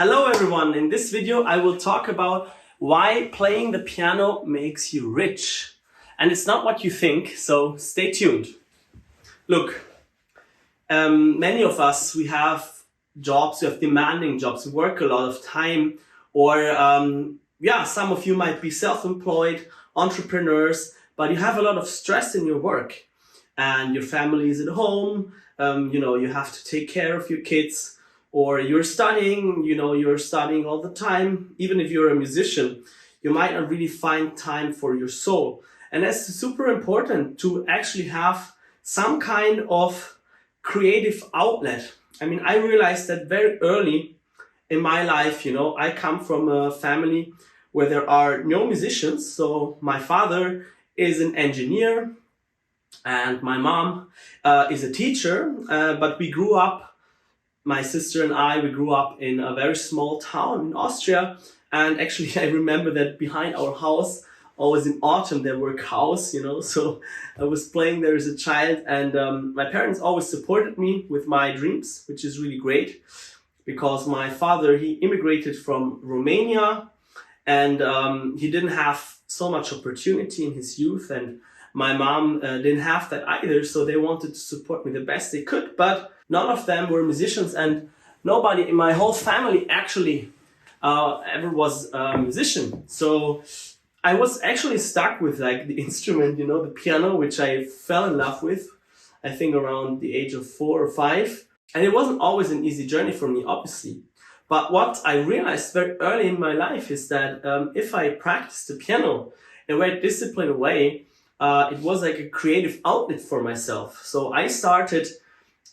Hello everyone, in this video I will talk about why playing the piano makes you rich. And it's not what you think, so stay tuned. Look, many of us, we have jobs, we have demanding jobs, we work a lot of time, or some of you might be self-employed, entrepreneurs, but you have a lot of stress in your work and your family is at home, you have to take care of your kids, or you're studying, you're studying all the time. Even if you're a musician, you might not really find time for your soul. And that's super important to actually have some kind of creative outlet. I mean, I realized that very early in my life. I come from a family where there are no musicians. So my father is an engineer and my mom is a teacher, but we grew up, my sister and I, we grew up in a very small town in Austria. And actually, I remember that behind our house, always in autumn, there were cows, so I was playing there as a child. And my parents always supported me with my dreams, which is really great. Because my father, he immigrated from Romania and he didn't have so much opportunity in his youth. And my mom didn't have that either. So they wanted to support me the best they could. But none of them were musicians, and nobody in my whole family actually ever was a musician. So I was actually stuck with the instrument, the piano, which I fell in love with, I think around the age of 4 or 5. And it wasn't always an easy journey for me, obviously. But what I realized very early in my life is that if I practiced the piano in a very disciplined way, it was like a creative outlet for myself. So I started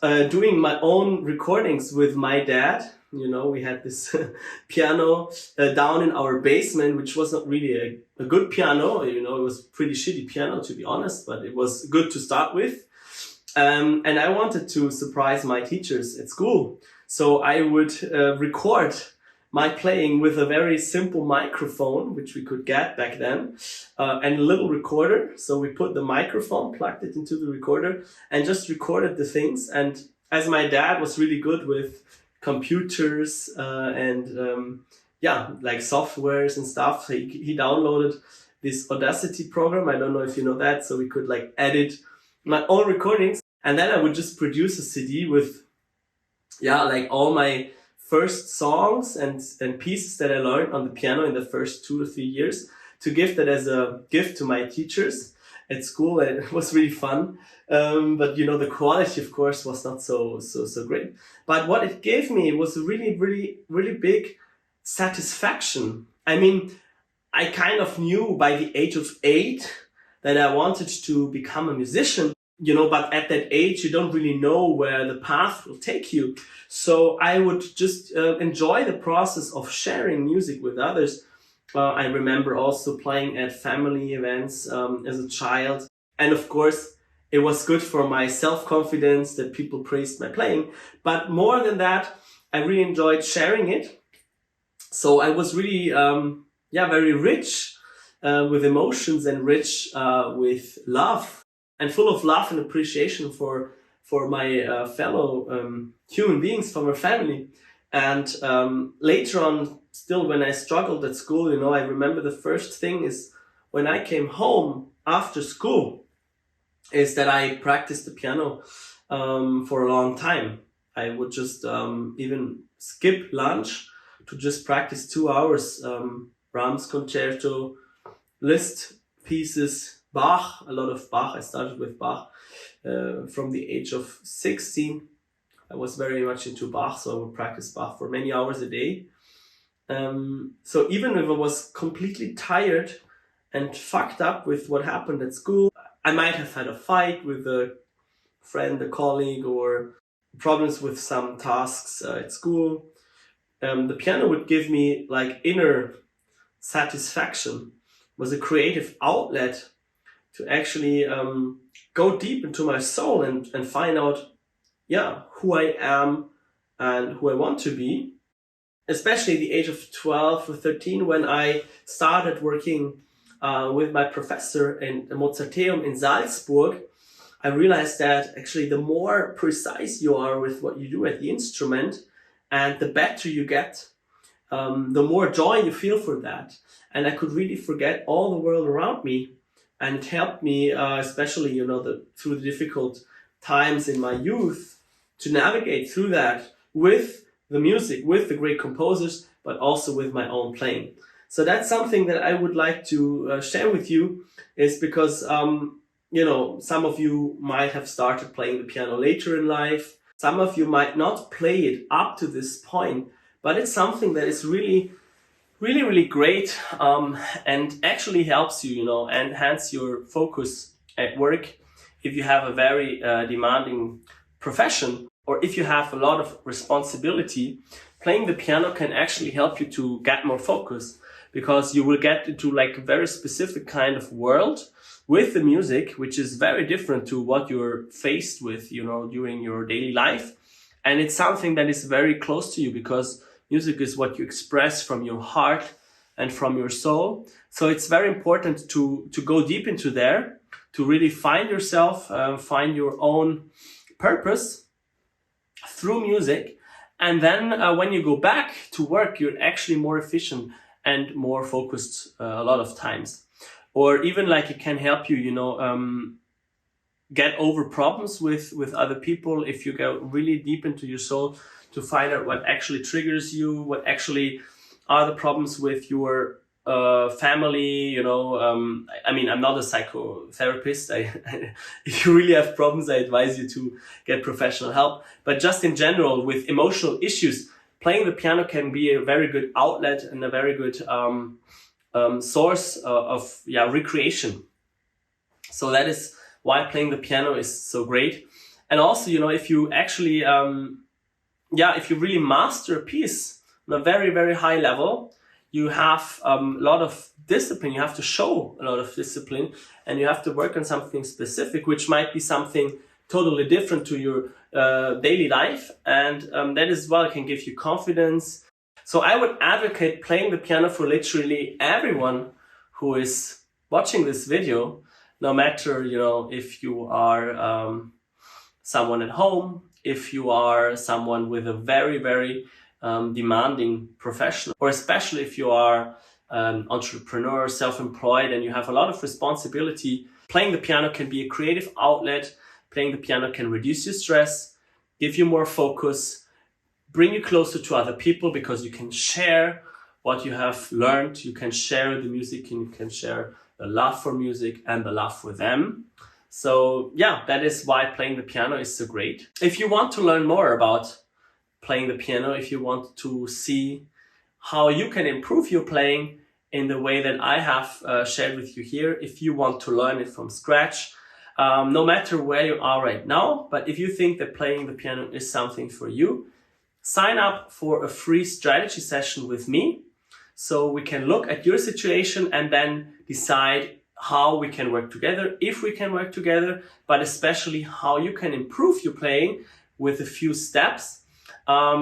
doing my own recordings with my dad. We had this piano down in our basement, which was not really a good piano. It was a pretty shitty piano, to be honest, but it was good to start with. And I wanted to surprise my teachers at school. So I would record my playing with a very simple microphone, which we could get back then, and a little recorder. So we put the microphone, plugged it into the recorder, and just recorded the things. And as my dad was really good with computers and softwares and stuff, he downloaded this Audacity program. I don't know if you know that. So we could edit my own recordings. And then I would just produce a CD with all my first songs and pieces that I learned on the piano in the first 2 or 3 years, to give that as a gift to my teachers at school. And it was really fun. But the quality, of course, was not so great. But what it gave me was a really, really, really big satisfaction. I mean, I kind of knew by the age of 8 that I wanted to become a musician. But at that age, you don't really know where the path will take you. So I would just enjoy the process of sharing music with others. I remember also playing at family events as a child. And of course, it was good for my self-confidence that people praised my playing. But more than that, I really enjoyed sharing it. So I was really, very rich with emotions and rich with love. And full of love and appreciation for my fellow human beings, for my family. And later on, still when I struggled at school, I remember the first thing is when I came home after school, is that I practiced the piano for a long time. I would just even skip lunch to just practice 2 hours, Brahms concerto, Liszt pieces, Bach, a lot of Bach. I started with Bach from the age of 16. I was very much into Bach, so I would practice Bach for many hours a day. So even if I was completely tired and fucked up with what happened at school, I might have had a fight with a friend, a colleague, or problems with some tasks at school. The piano would give me inner satisfaction. It was a creative outlet to actually go deep into my soul and find out, who I am and who I want to be. Especially at the age of 12 or 13, when I started working with my professor in the Mozarteum in Salzburg, I realized that actually the more precise you are with what you do at the instrument and the better you get, the more joy you feel for that. And I could really forget all the world around me, and it helped me, especially, through the difficult times in my youth, to navigate through that with the music, with the great composers, but also with my own playing. So that's something that I would like to share with you, is because, some of you might have started playing the piano later in life. Some of you might not play it up to this point, but it's something that is really, really, really great, and actually helps you, enhance your focus at work. If you have a very demanding profession, or if you have a lot of responsibility, playing the piano can actually help you to get more focus, because you will get into like a very specific kind of world with the music, which is very different to what you're faced with, during your daily life. And it's something that is very close to you, because music is what you express from your heart and from your soul. So it's very important to go deep into there, to really find yourself, find your own purpose through music. And then when you go back to work, you're actually more efficient and more focused a lot of times. Or even like it can help you, get over problems with other people if you go really deep into your soul to find out what actually triggers you, what actually are the problems with your family. I'm not a psychotherapist. If you really have problems, I advise you to get professional help. But just in general, with emotional issues, playing the piano can be a very good outlet and a very good source of recreation. So that is why playing the piano is so great. And also, if you actually, if you really master a piece on a very, very high level, you have a lot of discipline. You have to show a lot of discipline, and you have to work on something specific, which might be something totally different to your daily life. And that as well can give you confidence. So I would advocate playing the piano for literally everyone who is watching this video, no matter, if you are someone at home, if you are someone with a very, very demanding profession, or especially if you are an entrepreneur, self-employed, and you have a lot of responsibility. Playing the piano can be a creative outlet. Playing the piano can reduce your stress, give you more focus, bring you closer to other people, because you can share what you have learned. You can share the music, and you can share the love for music and the love for them. So that is why playing the piano is so great. If you want to learn more about playing the piano, if you want to see how you can improve your playing in the way that I have shared with you here, if you want to learn it from scratch, no matter where you are right now, but if you think that playing the piano is something for you, sign up for a free strategy session with me, so we can look at your situation and then decide how we can work together, if we can work together, but especially how you can improve your playing with a few steps.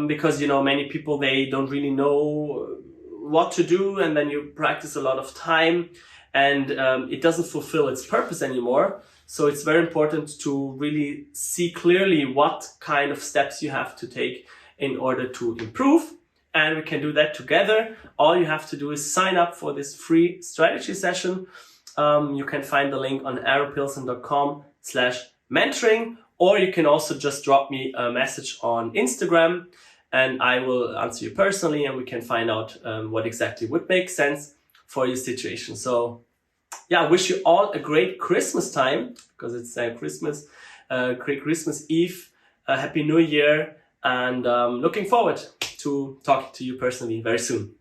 Because, many people, they don't really know what to do, and then you practice a lot of time, and it doesn't fulfill its purpose anymore. So it's very important to really see clearly what kind of steps you have to take in order to improve. And we can do that together. All you have to do is sign up for this free strategy session. You can find the link on aropilsen.com/mentoring, or you can also just drop me a message on Instagram, and I will answer you personally, and we can find out what exactly would make sense for your situation. So I wish you all a great Christmas time, because it's Christmas, great Christmas Eve, a Happy New Year, and looking forward to talking to you personally very soon.